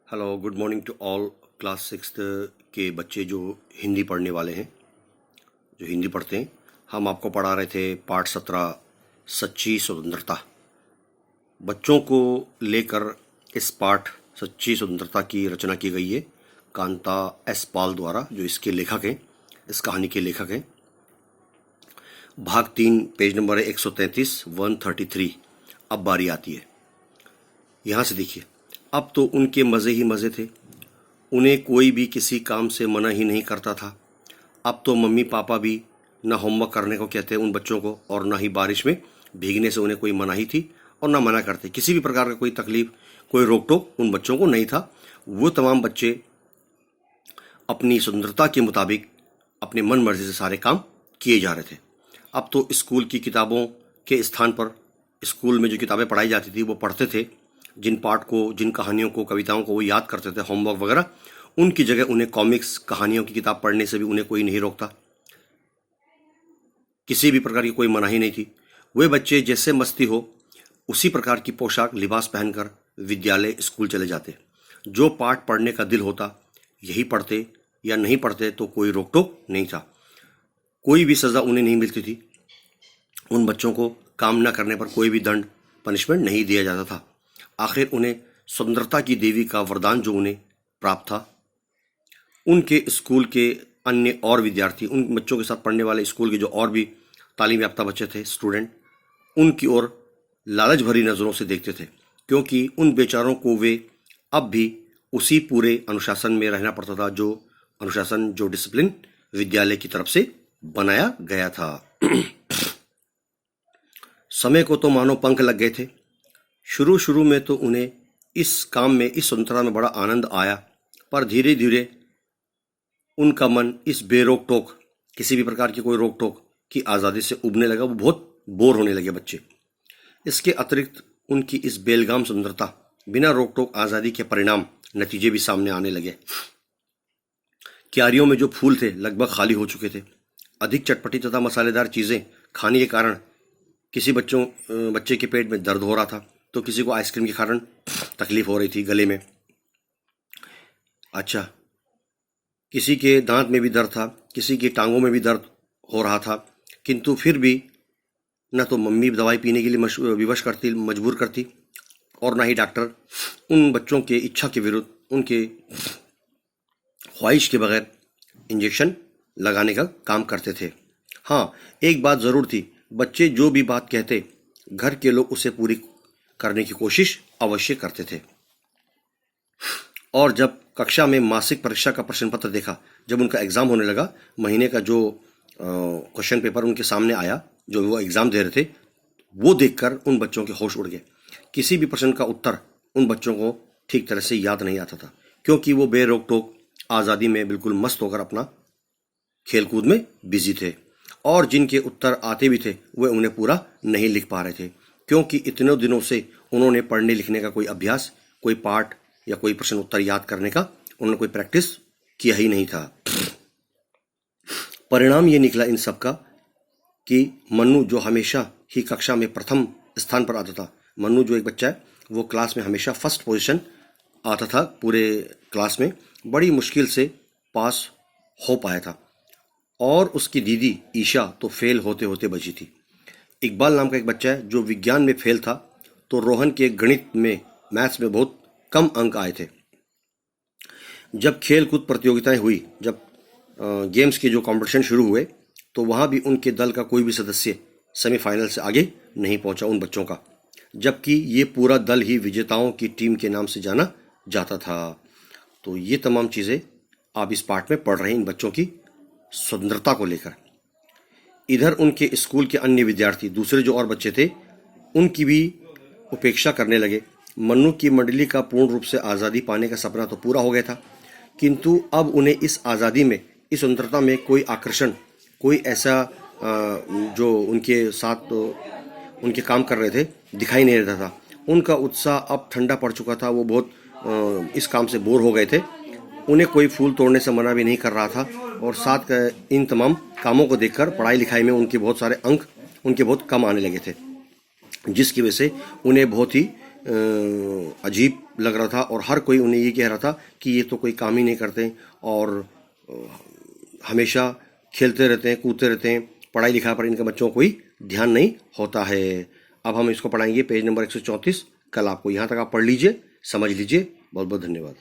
Hello, good morning to all class sixth के बच्चे जो हिंदी पढ़ने वाले हैं, जो हिंदी पढ़ते हैं। हम आपको पढ़ा रहे थे पाठ 17 सच्ची स्वतंत्रता। बच्चों को लेकर इस पाठ सच्ची स्वतंत्रता की रचना की गई है कांता एस पाल द्वारा, जो इसके लेखक हैं, इस कहानी के लेखक हैं। भाग 3 पेज नंबर है 133 133। अब बारी आती है, यहाँ से देखिए। अब तो उनके मज़े ही मज़े थे, उन्हें कोई भी किसी काम से मना ही नहीं करता था। अब तो मम्मी पापा भी न होमवर्क करने को कहते उन बच्चों को, और न ही बारिश में भीगने से उन्हें कोई मनाही थी, और न मना करते। किसी भी प्रकार का कोई तकलीफ, कोई रोक टोक उन बच्चों को नहीं था। वो तमाम बच्चे अपनी स्वतंत्रता के मुताबिक अपने मन मर्जी से सारे काम किए जा रहे थे। अब तो स्कूल की किताबों के स्थान पर स्कूल में जो किताबें पढ़ाई जाती थी वो पढ़ते थे। जिन पाठ को, जिन कहानियों को, कविताओं को वो याद करते थे, होमवर्क वगैरह, उनकी जगह उन्हें कॉमिक्स, कहानियों की किताब पढ़ने से भी उन्हें कोई नहीं रोकता। किसी भी प्रकार की कोई मनाही नहीं थी। वे बच्चे जैसे मस्ती हो उसी प्रकार की पोशाक, लिबास पहनकर विद्यालय, स्कूल चले जाते। जो पाठ पढ़ने का दिल होता यही पढ़ते, या नहीं पढ़ते तो कोई रोक टोक नहीं था। कोई भी सज़ा उन्हें नहीं मिलती थी। उन बच्चों को काम न करने पर कोई भी दंड, पनिशमेंट नहीं दिया जाता था। आखिर उन्हें स्वतंत्रता की देवी का वरदान जो उन्हें प्राप्त था, उनके स्कूल के अन्य और विद्यार्थी, उन बच्चों के साथ पढ़ने वाले स्कूल के जो और भी तालीम याफ्ता बच्चे थे, स्टूडेंट, उनकी ओर लालच भरी नज़रों से देखते थे, क्योंकि उन बेचारों को वे अब भी उसी पूरे अनुशासन में रहना पड़ता था, जो अनुशासन, जो डिसिप्लिन विद्यालय की तरफ से बनाया गया था। समय को तो मानो पंख लग गए थे। शुरू शुरू में तो उन्हें इस काम में, इस स्वतंत्रता में बड़ा आनंद आया, पर धीरे धीरे उनका मन इस बेरोक टोक, किसी भी प्रकार की कोई रोक टोक की आज़ादी से उबने लगा। वो बहुत बोर होने लगे बच्चे। इसके अतिरिक्त उनकी इस बेलगाम स्वतंत्रता, बिना रोक टोक आज़ादी के परिणाम, नतीजे भी सामने आने लगे। क्यारियों में जो फूल थे लगभग खाली हो चुके थे। अधिक चटपटी तथा मसालेदार चीज़ें खाने के कारण किसी बच्चे के पेट में दर्द हो रहा था, तो किसी को आइसक्रीम के कारण तकलीफ हो रही थी गले में। अच्छा, किसी के दांत में भी दर्द था, किसी की टांगों में भी दर्द हो रहा था, किंतु फिर भी न तो मम्मी दवाई पीने के लिए विवश करती, मजबूर करती, और ना ही डॉक्टर उन बच्चों के इच्छा के विरुद्ध, उनके ख्वाहिश के बगैर इंजेक्शन लगाने का काम करते थे। हाँ, एक बात ज़रूर थी, बच्चे जो भी बात कहते, घर के लोग उसे पूरी करने की कोशिश अवश्य करते थे। और जब कक्षा में मासिक परीक्षा का प्रश्न पत्र देखा, जब उनका एग्ज़ाम होने लगा, महीने का जो क्वेश्चन पेपर उनके सामने आया, जो वो एग्ज़ाम दे रहे थे, वो देखकर उन बच्चों के होश उड़ गए। किसी भी प्रश्न का उत्तर उन बच्चों को ठीक तरह से याद नहीं आता था, क्योंकि वो बेरोक टोक आज़ादी में बिल्कुल मस्त होकर अपना खेलकूद में बिजी थे। और जिनके उत्तर आते भी थे वे उन्हें पूरा नहीं लिख पा रहे थे, क्योंकि इतने दिनों से उन्होंने पढ़ने लिखने का कोई अभ्यास, कोई पाठ या कोई प्रश्न उत्तर याद करने का उन्होंने कोई प्रैक्टिस किया ही नहीं था। परिणाम ये निकला इन सब का कि मन्नू, जो हमेशा ही कक्षा में प्रथम स्थान पर आता था, मन्नू जो एक बच्चा है, वो क्लास में हमेशा फर्स्ट पोजीशन आता था। पूरे क्लास में बड़ी मुश्किल से पास हो पाया था। और उसकी दीदी ईशा तो फेल होते होते बची थी। इकबाल नाम का एक बच्चा है जो विज्ञान में फेल था, तो रोहन के गणित में, मैथ्स में बहुत कम अंक आए थे। जब खेल कूद प्रतियोगिताएं हुई, जब गेम्स के जो कंपटीशन शुरू हुए, तो वहाँ भी उनके दल का कोई भी सदस्य सेमीफाइनल से आगे नहीं पहुँचा उन बच्चों का, जबकि ये पूरा दल ही विजेताओं की टीम के नाम से जाना जाता था। तो ये तमाम चीज़ें आप इस पाठ में पढ़ रहे हैं, इन बच्चों की स्वतंत्रता को लेकर। इधर उनके स्कूल के अन्य विद्यार्थी, दूसरे जो और बच्चे थे, उनकी भी उपेक्षा करने लगे। मन्नू की मंडली का पूर्ण रूप से आज़ादी पाने का सपना तो पूरा हो गया था, किंतु अब उन्हें इस आज़ादी में, इस स्वतंत्रता में कोई आकर्षण, कोई ऐसा जो उनके साथ उनके काम कर रहे थे दिखाई नहीं देता था। उनका उत्साह अब ठंडा पड़ चुका था। वो बहुत इस काम से बोर हो गए थे। उन्हें कोई फूल तोड़ने से मना भी नहीं कर रहा था, और साथ इन तमाम कामों को देखकर पढ़ाई लिखाई में उनके बहुत सारे अंक उनके बहुत कम आने लगे थे, जिसकी वजह से उन्हें बहुत ही अजीब लग रहा था और हर कोई उन्हें ये कह रहा था कि ये तो कोई काम ही नहीं करते और हमेशा खेलते रहते हैं, कूदते रहते हैं, पढ़ाई लिखाई पर इनके बच्चों को कोई ध्यान नहीं होता है। अब हम इसको पढ़ाएंगे पेज नंबर 134। कल आपको यहाँ तक आप पढ़ लीजिए, समझ लीजिए। बहुत बहुत धन्यवाद।